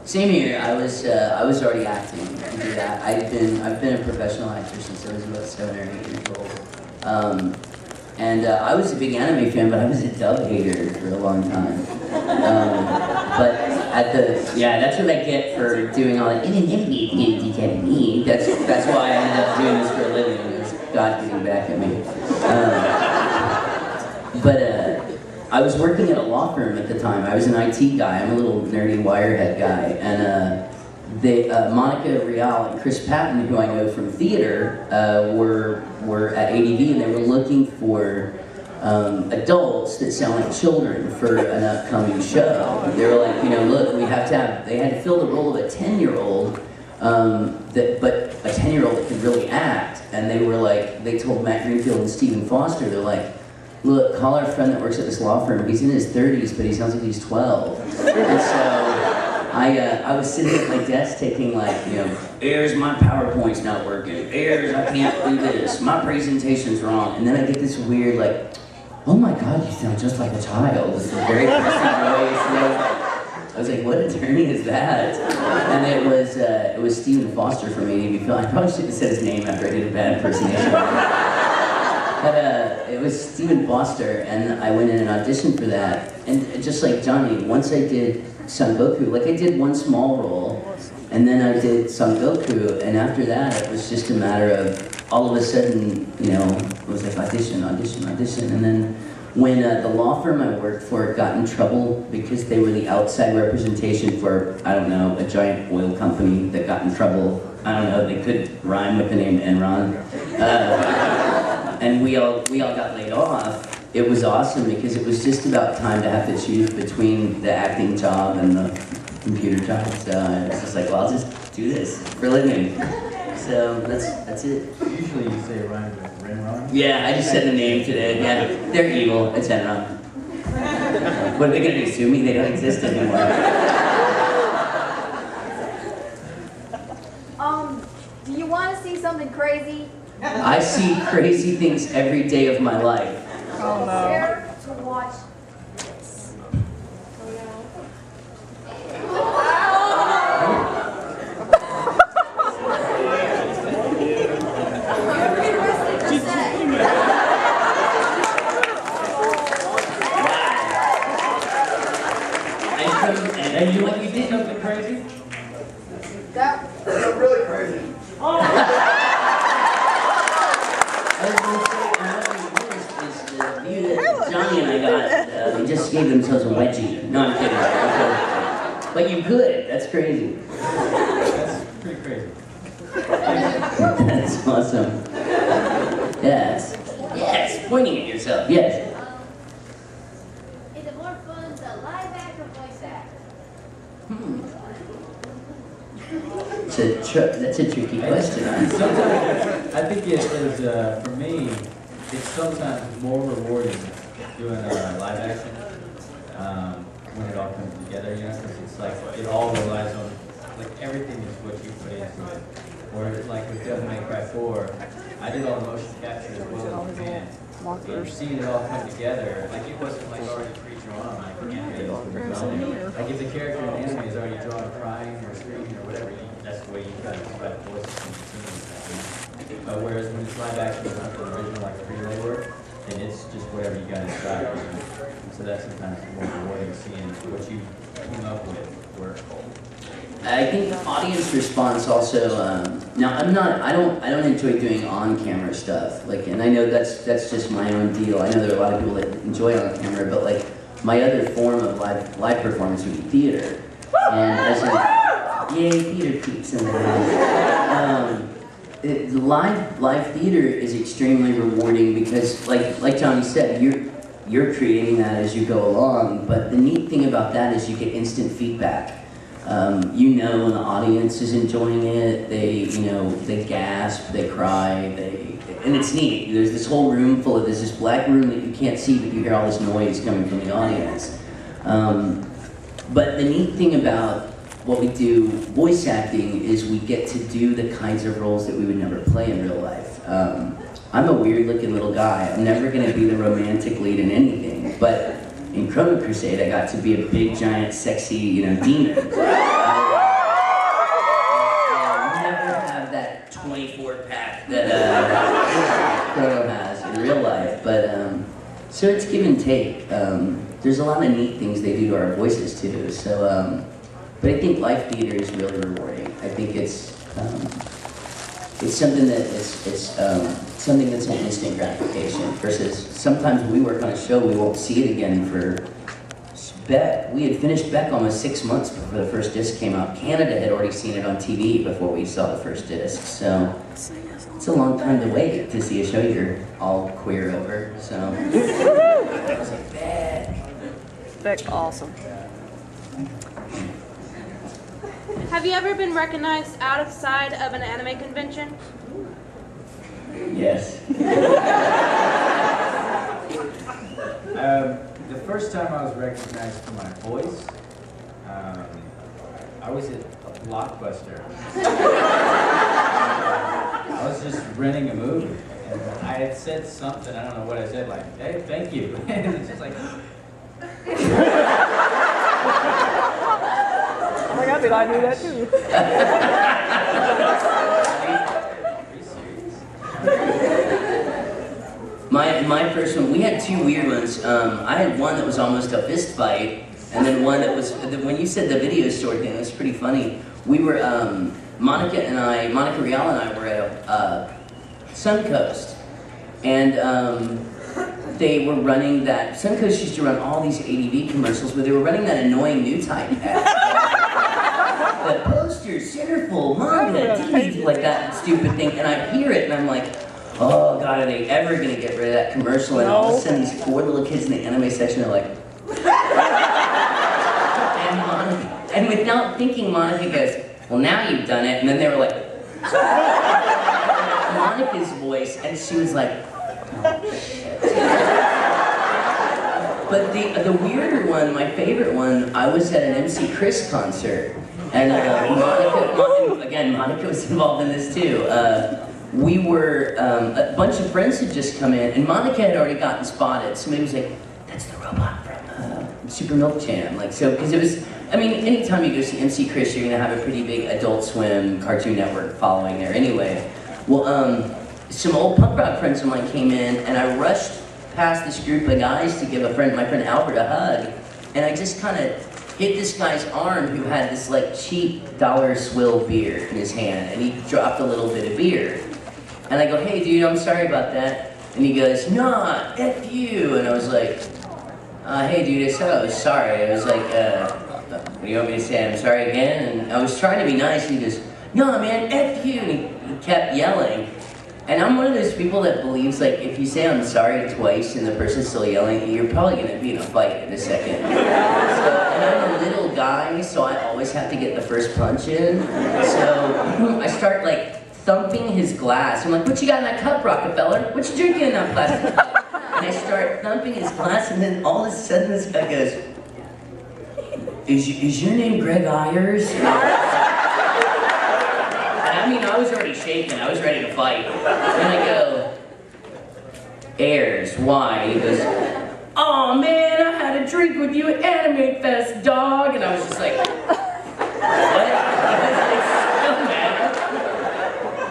Same here. I was already acting into that. I've been a professional actor since I was about 7 or 8 years old. I was a big anime fan, but I was a dub hater for a long time. But that's what I get for doing all that. That's why I ended up doing this for a living. It was God getting back at me. I was working at a law firm at the time. I was an IT guy. I'm a little nerdy wirehead guy, and Monica Rial and Chris Patton, who I know from theater, were at ADV, and they were looking for adults that sound like children for an upcoming show. They were like, look, we have to have. They had to fill the role of a 10-year-old, but a 10-year-old that could really act. And they were like, they told Matt Greenfield and Stephen Foster, they're like, look, call our friend that works at this law firm. He's in his 30s, but he sounds like he's 12. And so I was sitting at my desk taking Ayres, my PowerPoint's not working. Ayres, I can't do this. My presentation's wrong. And then I get this weird oh my God, you sound just like a child. It's a very personal voice. I was like, what attorney is that? And it was Stephen Foster from ADV Film. I probably should have said his name after I did a bad impersonation. But it was Stephen Foster, and I went in and auditioned for that. And just like Johnny, once I did Son Goku, I did one small role, and then I did Son Goku, and after that it was just a matter of all of a sudden, it was like audition, audition, audition. And then when the law firm I worked for got in trouble because they were the outside representation for, I don't know, a giant oil company that got in trouble. I don't know, they could rhyme with the name Enron. And we all got laid off. It was awesome because it was just about time to have to choose between the acting job and the computer job. So I was just like, well, I'll just do this for a living. So that's it. Usually you say rhyme with Enron? Yeah, I just said the name today. Yeah, they're evil. It's Enron. What are they gonna do? Sue me? They don't exist anymore. Do you want to see something crazy? I see crazy things every day of my life. Oh no. Prepare to watch this. And you did something crazy? That You're really crazy. Johnny and I got, they just gave themselves a wedgie. No, I'm kidding. But you could. That's crazy. That's pretty crazy. That's awesome. Yes. Yes. Pointing at yourself. Yes. is it more fun to live act or voice act? That's a tricky question. Sometimes, I think it is, for me, it's sometimes more rewarding doing live action when it all comes together, because it's like, it all relies on, everything is what you put into it. Whereas with Devil May Cry 4, I did all the motion capture as well as the band. And seeing it all come together, it wasn't already pre-drawn, animated. If the character in the anime is already drawn crying or screaming or whatever, that's the way you kind of describe voices in the scene. Whereas when it's live action, it's not the original, pre-lay work, then it's just whatever you got inside. So that's sometimes more rewarding seeing what you came up with work. I think the audience response also. Now I don't enjoy doing on-camera stuff. And I know that's just my own deal. I know there are a lot of people that enjoy on-camera, but my other form of live performance would be theater. And as yay, theater peeps in the house. Live theater is extremely rewarding because, like Johnny said, you're creating that as you go along. But the neat thing about that is you get instant feedback. When the audience is enjoying it, they gasp, they cry, and it's neat. There's this whole room full of this black room that you can't see, but you hear all this noise coming from the audience. But the neat thing about what we do voice acting is we get to do the kinds of roles that we would never play in real life. I'm a weird looking little guy. I'm never gonna be the romantic lead in anything, but in Chrono Crusade I got to be a big, giant, sexy, demon. So it's give and take. There's a lot of neat things they do to our voices too. So, but I think live theater is really rewarding. I think it's something that it's something that's an instant gratification. Versus sometimes we work on a show, we won't see it again for Beck. We had finished Beck almost 6 months before the first disc came out. Canada had already seen it on TV before we saw the first disc. So it's a long time to wait to see a show you're all queer over. So I was like, Beck. Beck's awesome. Have you ever been recognized outside of an anime convention? Yes. The first time I was recognized for my voice, I was at a Blockbuster. I was just renting a movie, and I had said something, I don't know what I said, like, hey, thank you. And it's just like... Oh my God, did I do that too? My first one, we had two weird ones. I had one that was almost a fist fight, and then one that was, when you said the video store thing, it was pretty funny. We were, Monica Rial and I were at Suncoast, and they were running that, Suncoast used to run all these ADV commercials, but they were running that annoying new type ad. The posters, centerfold, manga, TV, like that stupid thing, and I hear it and I'm like, oh God, are they ever gonna get rid of that commercial? And all of a sudden these four little kids in the anime section are like, and without thinking, Monica goes, well now you've done it, and then they were like, Monica's voice, and she was like, oh shit. But the weirder one, my favorite one, I was at an MC Chris concert, and Monica was involved in this too. We were, a bunch of friends had just come in, and Monica had already gotten spotted. Somebody was like, that's the robot from Super Milk Jam. Like, so, because it was, I mean, anytime you go see MC Chris, you're gonna have a pretty big Adult Swim, Cartoon Network following there anyway. Well, some old punk rock friends of mine came in, and I rushed past this group of guys to give my friend Albert a hug, and I just kind of hit this guy's arm who had this like cheap dollar swill beer in his hand, and he dropped a little bit of beer. And I go, hey dude, I'm sorry about that. And he goes, nah, F you. And I was like, hey dude, I said I was sorry. I was like, what do you want me to say? I'm sorry again? And I was trying to be nice, and he goes, no man, F you. And he kept yelling. And I'm one of those people that believes, like, if you say I'm sorry twice and the person's still yelling at you, you're probably gonna be in a fight in a second. So, and I'm a little guy, so I always have to get the first punch in. So I start like thumping his glass. I'm like, what you got in that cup, Rockefeller? What you drinking in that plastic cup? And I start thumping his glass, and then all of a sudden this guy goes, is your name Greg Ayres? I mean, I was already shaking. I was ready to fight. And I go, Ayres, why? And he goes, oh man, I had a drink with you at Anime Fest, dog. And I was just like, what?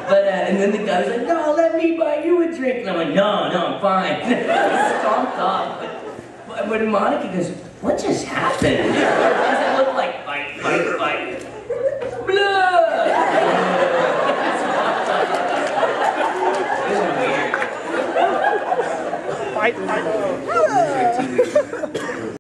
But, and then the guy was like, no, let me buy you a drink. And I'm like, no, I'm fine. I stomped off. But when Monica goes, what just happened? Because it looked like fight. Blood! Fight.